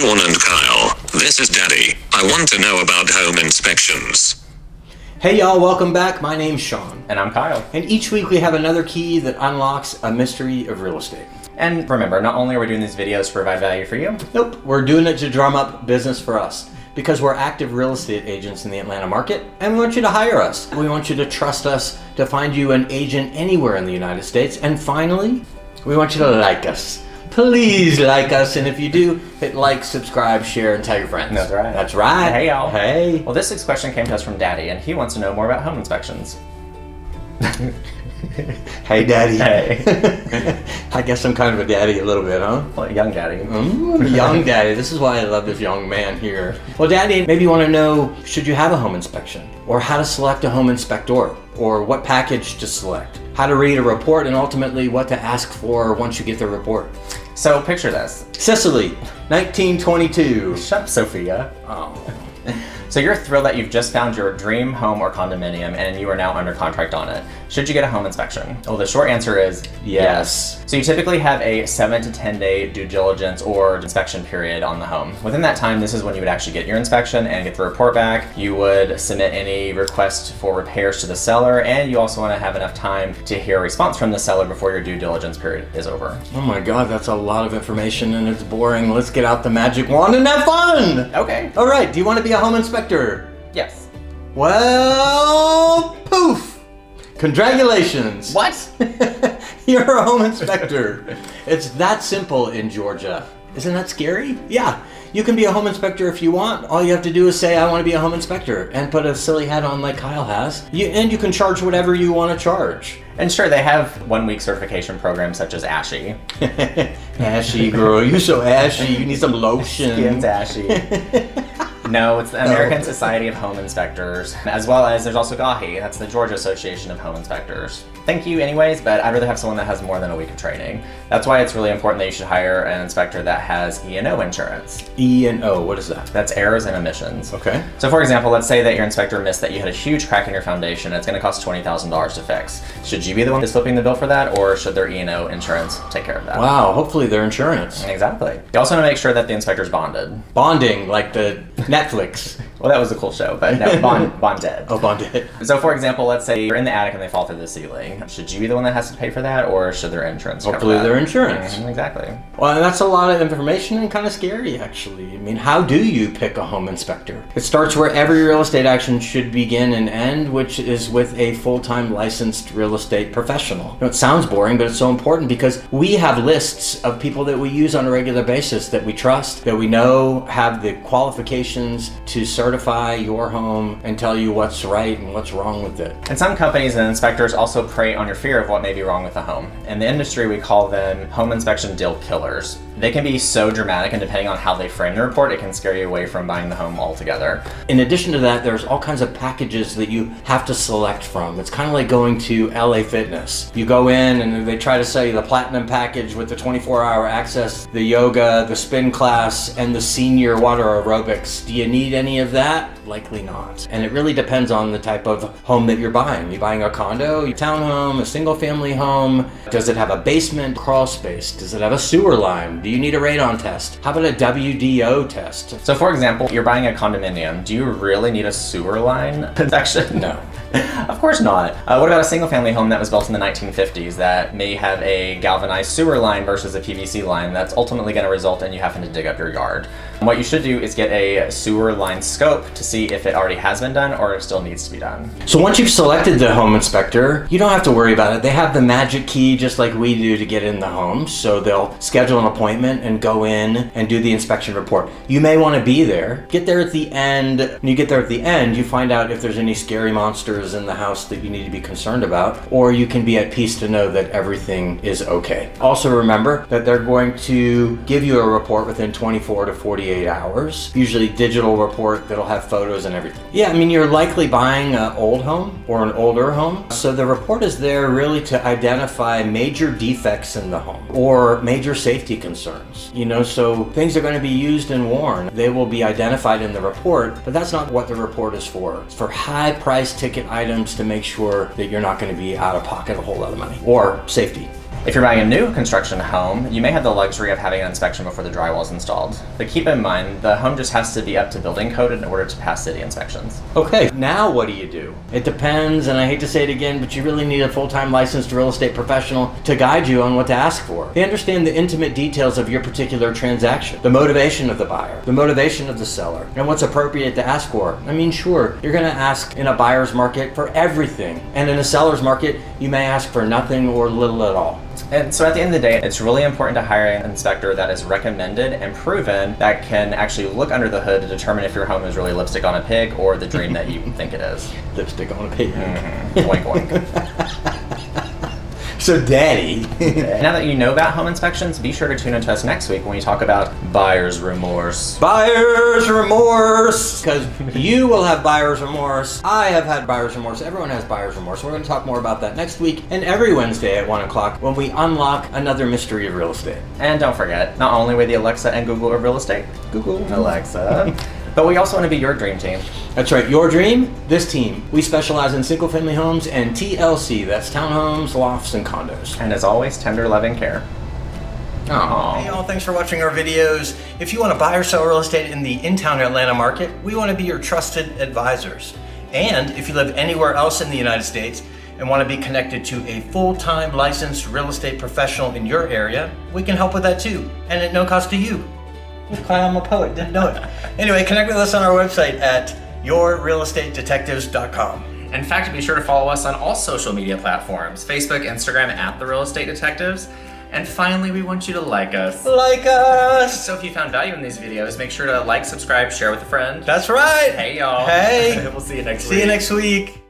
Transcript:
Shawn and Kyle. This is Daddy. I want to know about home inspections. Hey y'all, welcome back. My name's Shawn. And I'm Kyle. And each week we have another key that unlocks a mystery of real estate. And remember, not only are we doing these videos to provide value for you. Nope, we're doing it to drum up business for us. Because we're active real estate agents in the Atlanta market, and we want you to hire us. We want you to trust us to find you an agent anywhere in the United States. And finally, we want you to like us. Please like us, and if you do, hit like, subscribe, share, and tell your friends. That's right. That's right. Hey, y'all. Hey. Well, this week's question came to us from Daddy, and he wants to know more about home inspections. Hey, Daddy. Hey. I guess I'm kind of a daddy a little bit, huh? Well, young Daddy. Young Daddy. This is why I love this young man here. Well, Daddy, maybe you want to know, should you have a home inspection? Or how to select a home inspector? Or what package to select? How to read a report, and ultimately what to ask for once you get the report. So picture this. Sicily, 1922. Shut up, Sophia. Oh. So you're thrilled that you've just found your dream home or condominium and you are now under contract on it. Should you get a home inspection? Well, the short answer is yes. So you typically have a 7 to 10 day due diligence or inspection period on the home. Within that time, this is when you would actually get your inspection and get the report back. You would submit any request for repairs to the seller, and you also want to have enough time to hear a response from the seller before your due diligence period is over. Oh my God, that's a lot of information and it's boring. Let's get out the magic wand and have fun. Okay. All right, do you want to be a home inspector? Yes. Well, poof. Congratulations. What? You're a home inspector. It's that simple in Georgia. Isn't that scary? Yeah. You can be a home inspector if you want. All you have to do is say, I want to be a home inspector, and put a silly hat on like Kyle has. And you can charge whatever you want to charge. And sure, they have 1 week certification programs such as ASHI. Ashy, girl. You're so ashy. You need some lotion. Skin's ashy. No, it's the American Society of Home Inspectors, as well as there's also GAHI, that's the Georgia Association of Home Inspectors. Thank you anyways, but I'd rather have someone that has more than a week of training. That's why it's really important that you should hire an inspector that has E&O insurance. E&O, what is that? That's errors and omissions. Okay. So for example, let's say that your inspector missed that you had a huge crack in your foundation and it's going to cost $20,000 to fix. Should you be the one that's flipping the bill for that, or should their E&O insurance take care of that? Wow, hopefully their insurance. Exactly. You also want to make sure that the inspector's bonded. Bonding, like the Netflix. Well, that was a cool show, but no, bonded. Oh, bonded. So for example, let's say you're in the attic and they fall through the ceiling. Should you be the one that has to pay for that, or should their insurance cover Hopefully that? their insurance. Exactly. Well, and that's a lot of information and kind of scary, actually. I mean, how do you pick a home inspector? It starts where every real estate action should begin and end, which is with a full-time licensed real estate professional. You know, it sounds boring, but it's so important because we have lists of people that we use on a regular basis that we trust, that we know have the qualifications to certify your home and tell you what's right and what's wrong with it. And some companies and inspectors also prey on your fear of what may be wrong with the home. In the industry, we call them home inspection deal killers. They can be so dramatic, and depending on how they frame the report, it can scare you away from buying the home altogether. In addition to that, there's all kinds of packages that you have to select from. It's kind of like going to LA Fitness. You go in and they try to sell you the platinum package with the 24-hour access, the yoga, the spin class, and the senior water aerobics. Do you need any of that? Likely not. And it really depends on the type of home that you're buying. Are you buying a condo, a townhome, a single family home? Does it have a basement, crawl space? Does it have a sewer line? Do you need a radon test? How about a WDO test? So for example, you're buying a condominium. Do you really need a sewer line inspection? No. Of course not. What about a single family home that was built in the 1950s that may have a galvanized sewer line versus a PVC line that's ultimately going to result in you having to dig up your yard? What you should do is get a sewer line scope to see if it already has been done or it still needs to be done. So once you've selected the home inspector, you don't have to worry about it. They have the magic key just like we do to get in the home. So they'll schedule an appointment and go in and do the inspection report. You may want to be there. Get there at the end. When you get there at the end, you find out if there's any scary monsters in the house that you need to be concerned about, or you can be at peace to know that everything is okay. Also remember that they're going to give you a report within 24 to 48 hours, usually digital report that'll have photos and everything. Yeah, I mean, you're likely buying an old home or an older home, so the report is there really to identify major defects in the home or major safety concerns. You know, so things are going to be used and worn. They will be identified in the report, but that's not what the report is for. It's for high price ticket items to make sure that you're not going to be out of pocket a whole lot of money or safety. If you're buying a new construction home, you may have the luxury of having an inspection before the drywall is installed. But keep in mind, the home just has to be up to building code in order to pass city inspections. Okay, now what do you do? It depends, and I hate to say it again, but you really need a full-time licensed real estate professional to guide you on what to ask for. They understand the intimate details of your particular transaction, the motivation of the buyer, the motivation of the seller, and what's appropriate to ask for. I mean, sure, you're going to ask in a buyer's market for everything, and in a seller's market, you may ask for nothing or little at all. And so at the end of the day, it's really important to hire an inspector that is recommended and proven that can actually look under the hood to determine if your home is really lipstick on a pig or the dream that you think it is. Lipstick on a pig. Oink, oink. So, Daddy. Now that you know about home inspections, be sure to tune into us next week when we talk about buyer's remorse. Buyer's remorse! Because you will have buyer's remorse. I have had buyer's remorse. Everyone has buyer's remorse. We're going to talk more about that next week and every Wednesday at 1 o'clock when we unlock another mystery of real estate. And don't forget, not only with the Alexa and Google of real estate, Google Alexa, but we also want to be your dream team. That's right, your dream, this team. We specialize in single-family homes and TLC. That's townhomes, lofts, and condos. And as always, tender loving care. Aww. Hey y'all, thanks for watching our videos. If you want to buy or sell real estate in the in-town Atlanta market, we want to be your trusted advisors. And if you live anywhere else in the United States and want to be connected to a full-time licensed real estate professional in your area, we can help with that too, and at no cost to you. I'm a poet, didn't know it. Anyway, connect with us on our website at yourrealestatedetectives.com. In fact, be sure to follow us on all social media platforms, Facebook, Instagram, at The Real Estate Detectives. And finally, we want you to like us. Like us! So if you found value in these videos, make sure to like, subscribe, share with a friend. That's right! Hey, y'all. Hey! We'll see you next week. See you next week.